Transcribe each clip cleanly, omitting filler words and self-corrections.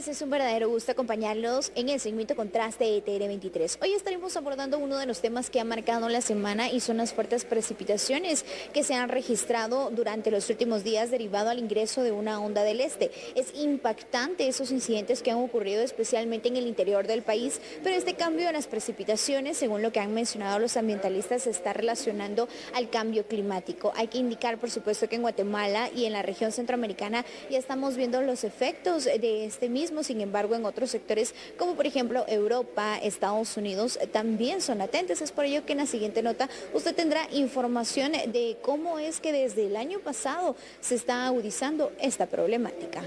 tardes, es un verdadero gusto acompañarlos en el segmento Contraste de TR23. Hoy estaremos abordando uno de los temas que ha marcado la semana y son las fuertes precipitaciones que se han registrado durante los últimos días derivado al ingreso de una onda del este. Es impactante esos incidentes que han ocurrido especialmente en el interior del país, pero este cambio en las precipitaciones, según lo que han mencionado los ambientalistas, se está relacionando al cambio climático. Hay que indicar, por supuesto, que en Guatemala y en la región centroamericana ya estamos viendo los efectos de este mismo. Sin embargo, en otros sectores, como por ejemplo Europa, Estados Unidos, también son latentes. Es por ello que en la siguiente nota usted tendrá información de cómo es que desde el año pasado se está agudizando esta problemática.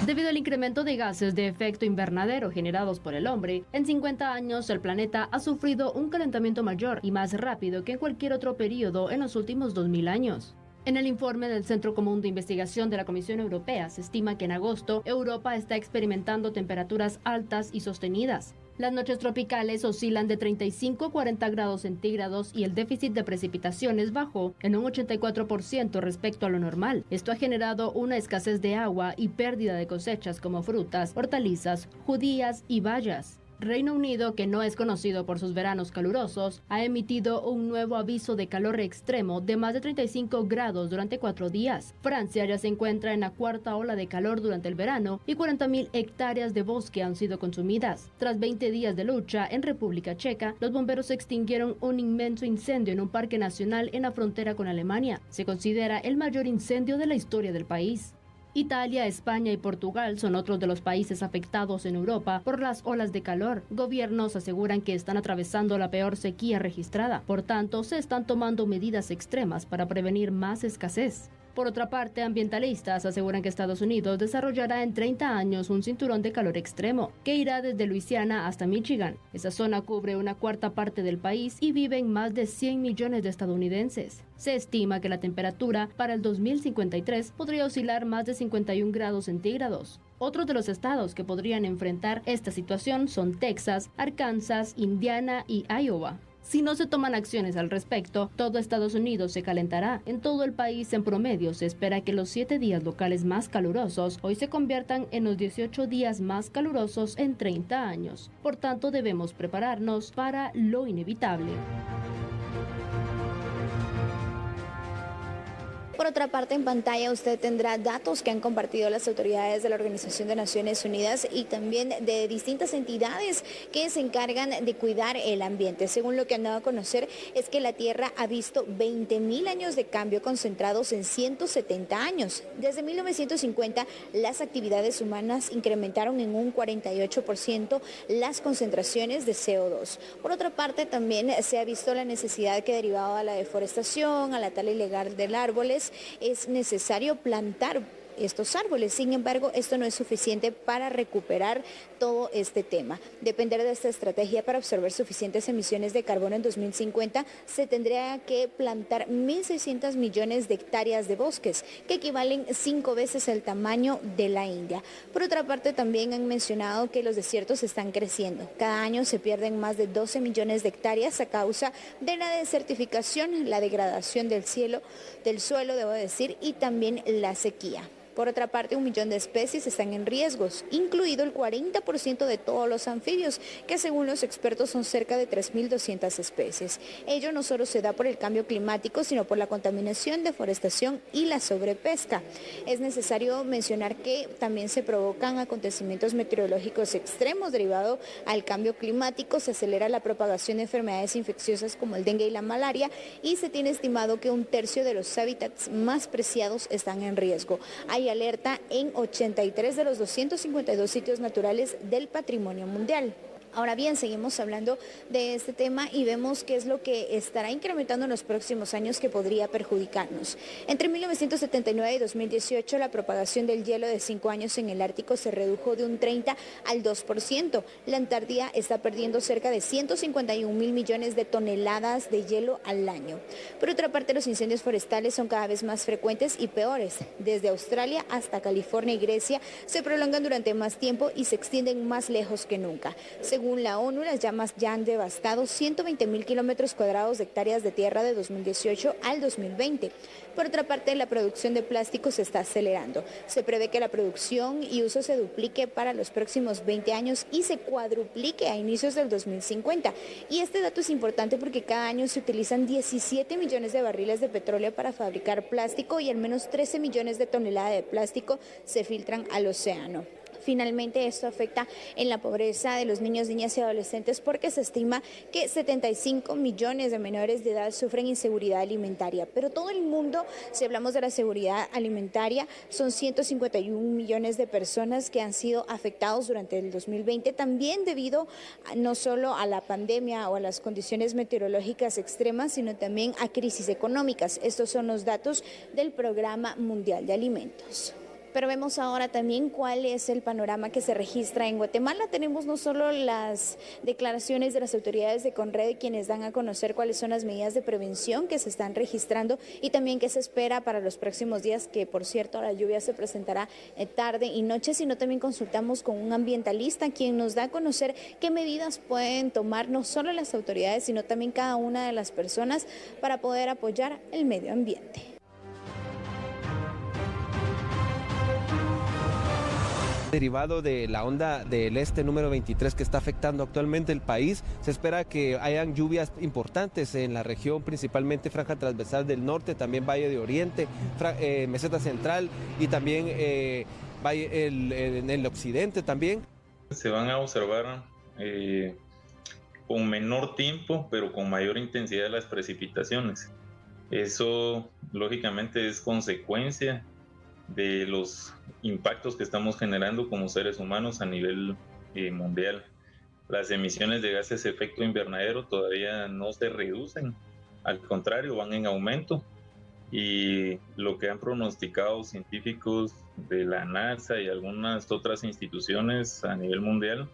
Debido al incremento de gases de efecto invernadero generados por el hombre, en 50 años el planeta ha sufrido un calentamiento mayor y más rápido que en cualquier otro periodo en los últimos 2000 años. En el informe del Centro Común de Investigación de la Comisión Europea se estima que en agosto Europa está experimentando temperaturas altas y sostenidas. Las noches tropicales oscilan de 35 a 40 grados centígrados y el déficit de precipitaciones bajó en un 84% respecto a lo normal. Esto ha generado una escasez de agua y pérdida de cosechas como frutas, hortalizas, judías y bayas. Reino Unido, que no es conocido por sus veranos calurosos, ha emitido un nuevo aviso de calor extremo de más de 35 grados durante 4 días. Francia ya se encuentra en la cuarta ola de calor durante el verano y 40.000 hectáreas de bosque han sido consumidas. Tras 20 días de lucha en República Checa, los bomberos extinguieron un inmenso incendio en un parque nacional en la frontera con Alemania. Se considera el mayor incendio de la historia del país. Italia, España y Portugal son otros de los países afectados en Europa por las olas de calor. Gobiernos aseguran que están atravesando la peor sequía registrada. Por tanto, se están tomando medidas extremas para prevenir más escasez. Por otra parte, ambientalistas aseguran que Estados Unidos desarrollará en 30 años un cinturón de calor extremo, que irá desde Luisiana hasta Michigan. Esa zona cubre una cuarta parte del país y viven más de 100 millones de estadounidenses. Se estima que la temperatura para el 2053 podría oscilar más de 51 grados centígrados. Otros de los estados que podrían enfrentar esta situación son Texas, Arkansas, Indiana y Iowa. Si no se toman acciones al respecto, todo Estados Unidos se calentará. En todo el país, en promedio, se espera que los 7 días locales más calurosos hoy se conviertan en los 18 días más calurosos en 30 años. Por tanto, debemos prepararnos para lo inevitable. Por otra parte, en pantalla usted tendrá datos que han compartido las autoridades de la Organización de Naciones Unidas y también de distintas entidades que se encargan de cuidar el ambiente. Según lo que han dado a conocer, es que la Tierra ha visto 20.000 años de cambio concentrados en 170 años. Desde 1950, las actividades humanas incrementaron en un 48% las concentraciones de CO2. Por otra parte, también se ha visto la necesidad que derivado de la deforestación, a la tala ilegal de árboles, es necesario plantar estos árboles. Sin embargo, esto no es suficiente para recuperar todo este tema. Depender de esta estrategia para absorber suficientes emisiones de carbono en 2050, se tendría que plantar 1.600 millones de hectáreas de bosques, que equivalen 5 veces el tamaño de la India. Por otra parte, también han mencionado que los desiertos están creciendo. Cada año se pierden más de 12 millones de hectáreas a causa de la desertificación, la degradación del suelo, debo decir, y también la sequía. Por otra parte, 1 millón de especies están en riesgos, incluido el 40% de todos los anfibios, que según los expertos son cerca de 3.200 especies. Ello no solo se da por el cambio climático, sino por la contaminación, deforestación y la sobrepesca. Es necesario mencionar que también se provocan acontecimientos meteorológicos extremos derivado al cambio climático, se acelera la propagación de enfermedades infecciosas como el dengue y la malaria, y se tiene estimado que 1/3 de los hábitats más preciados están en riesgo. Hay alerta en 83 de los 252 sitios naturales del patrimonio mundial. Ahora bien, seguimos hablando de este tema y vemos qué es lo que estará incrementando en los próximos años que podría perjudicarnos. Entre 1979 y 2018, la propagación del hielo de 5 años en el Ártico se redujo de un 30 al 2%. La Antártida está perdiendo cerca de 151.000 millones de toneladas de hielo al año. Por otra parte, los incendios forestales son cada vez más frecuentes y peores. Desde Australia hasta California y Grecia se prolongan durante más tiempo y se extienden más lejos que nunca. Según Según la ONU, las llamas ya han devastado 120.000 kilómetros cuadrados de hectáreas de tierra de 2018 al 2020. Por otra parte, la producción de plástico se está acelerando. Se prevé que la producción y uso se duplique para los próximos 20 años y se cuadruplique a inicios del 2050. Y este dato es importante porque cada año se utilizan 17 millones de barriles de petróleo para fabricar plástico y al menos 13 millones de toneladas de plástico se filtran al océano. Finalmente, esto afecta en la pobreza de los niños, niñas y adolescentes porque se estima que 75 millones de menores de edad sufren inseguridad alimentaria. Pero todo el mundo, si hablamos de la seguridad alimentaria, son 151 millones de personas que han sido afectados durante el 2020, también debido no solo a la pandemia o a las condiciones meteorológicas extremas, sino también a crisis económicas. Estos son los datos del Programa Mundial de Alimentos. Pero vemos ahora también cuál es el panorama que se registra en Guatemala. Tenemos no solo las declaraciones de las autoridades de Conred, quienes dan a conocer cuáles son las medidas de prevención que se están registrando y también qué se espera para los próximos días, que por cierto la lluvia se presentará tarde y noche, sino también consultamos con un ambientalista quien nos da a conocer qué medidas pueden tomar no solo las autoridades, sino también cada una de las personas para poder apoyar el medio ambiente. Derivado de la onda del este número 23 que está afectando actualmente el país, se espera que hayan lluvias importantes en la región, principalmente franja transversal del norte, también Valle de Oriente, meseta central y también en el occidente también. Se van a observar con menor tiempo, pero con mayor intensidad las precipitaciones. Eso lógicamente es consecuencia de los impactos que estamos generando como seres humanos a nivel mundial. Las emisiones de gases de efecto invernadero todavía no se reducen, al contrario, van en aumento, y lo que han pronosticado científicos de la NASA y algunas otras instituciones a nivel mundial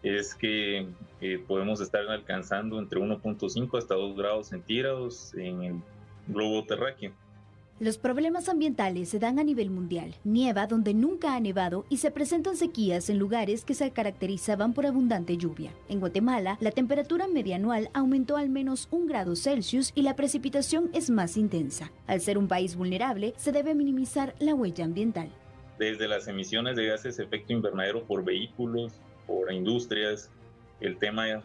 es que podemos estar alcanzando entre 1.5 hasta 2 grados centígrados en el globo terráqueo. Los problemas ambientales se dan a nivel mundial. Nieva donde nunca ha nevado y se presentan sequías en lugares que se caracterizaban por abundante lluvia. En Guatemala, la temperatura media anual aumentó al menos 1 grado Celsius y la precipitación es más intensa. Al ser un país vulnerable, se debe minimizar la huella ambiental. Desde las emisiones de gases de efecto invernadero por vehículos, por industrias, el tema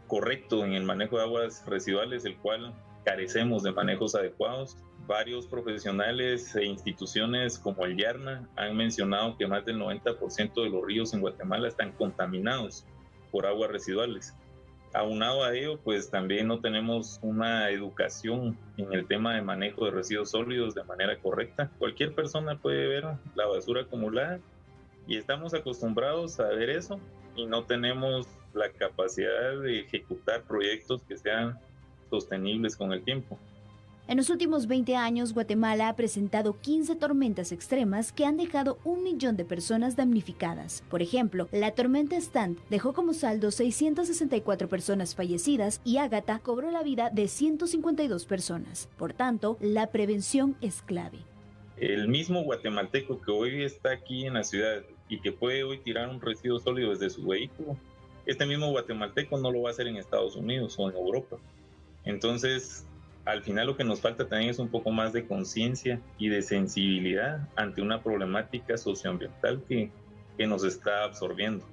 correcto en el manejo de aguas residuales, el cual carecemos de manejos adecuados. Varios profesionales e instituciones como el YARNA han mencionado que más del 90% de los ríos en Guatemala están contaminados por aguas residuales. Aunado a ello, pues también no tenemos una educación en el tema de manejo de residuos sólidos de manera correcta. Cualquier persona puede ver la basura acumulada y estamos acostumbrados a ver eso y no tenemos la capacidad de ejecutar proyectos que sean sostenibles con el tiempo. En los últimos 20 años, Guatemala ha presentado 15 tormentas extremas que han dejado 1 millón de personas damnificadas. Por ejemplo, la tormenta Stan dejó como saldo 664 personas fallecidas y Ágata cobró la vida de 152 personas. Por tanto, la prevención es clave. El mismo guatemalteco que hoy está aquí en la ciudad y que puede hoy tirar un residuo sólido desde su vehículo, este mismo guatemalteco no lo va a hacer en Estados Unidos o en Europa. Entonces, al final lo que nos falta también es un poco más de conciencia y de sensibilidad ante una problemática socioambiental que nos está absorbiendo.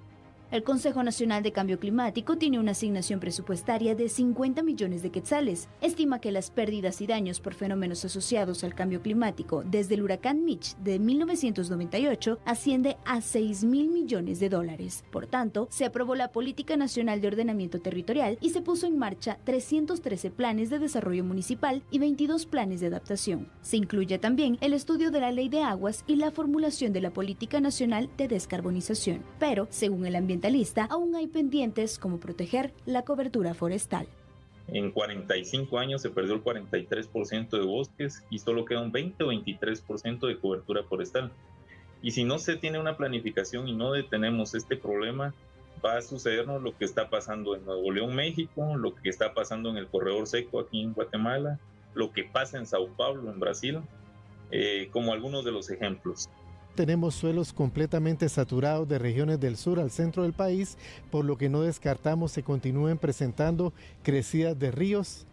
El Consejo Nacional de Cambio Climático tiene una asignación presupuestaria de 50 millones de quetzales. Estima que las pérdidas y daños por fenómenos asociados al cambio climático desde el huracán Mitch de 1998 asciende a 6.000 millones de dólares. Por tanto, se aprobó la Política Nacional de Ordenamiento Territorial y se puso en marcha 313 planes de desarrollo municipal y 22 planes de adaptación. Se incluye también el estudio de la Ley de Aguas y la formulación de la Política Nacional de Descarbonización. Pero, según el ambientalista, aún hay pendientes como proteger la cobertura forestal. En 45 años se perdió el 43% de bosques y solo queda un 20 o 23% de cobertura forestal. Y si no se tiene una planificación y no detenemos este problema, va a sucedernos lo que está pasando en Nuevo León, México, lo que está pasando en el Corredor Seco aquí en Guatemala, lo que pasa en Sao Paulo, en Brasil, como algunos de los ejemplos. Tenemos suelos completamente saturados de regiones del sur al centro del país, por lo que no descartamos se continúen presentando crecidas de ríos,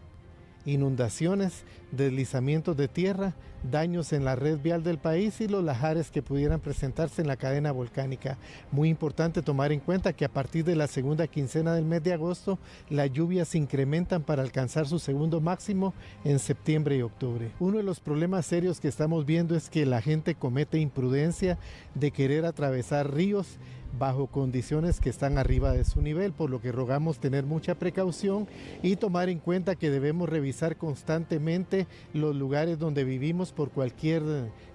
inundaciones, deslizamientos de tierra, daños en la red vial del país y los lahares que pudieran presentarse en la cadena volcánica. Muy importante tomar en cuenta que a partir de la segunda quincena del mes de agosto, las lluvias se incrementan para alcanzar su segundo máximo en septiembre y octubre. Uno de los problemas serios que estamos viendo es que la gente comete imprudencia de querer atravesar ríos bajo condiciones que están arriba de su nivel, por lo que rogamos tener mucha precaución y tomar en cuenta que debemos revisar constantemente los lugares donde vivimos por cualquier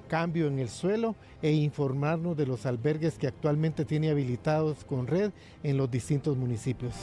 cambio en el suelo e informarnos de los albergues que actualmente tiene habilitados con red en los distintos municipios.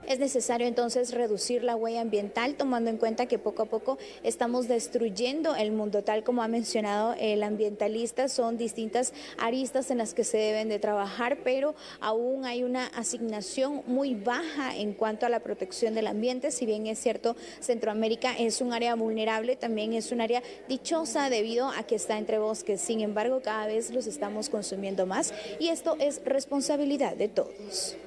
Es necesario entonces reducir la huella ambiental, tomando en cuenta que poco a poco estamos destruyendo el mundo. Tal como ha mencionado el ambientalista, son distintas aristas en las que se deben de trabajar, pero aún hay una asignación muy baja en cuanto a la protección del ambiente. Si bien es cierto, Centroamérica es un área vulnerable, también es un área dichosa debido a que está entre bosques. Sin embargo, cada vez los estamos consumiendo más y esto es responsabilidad de todos.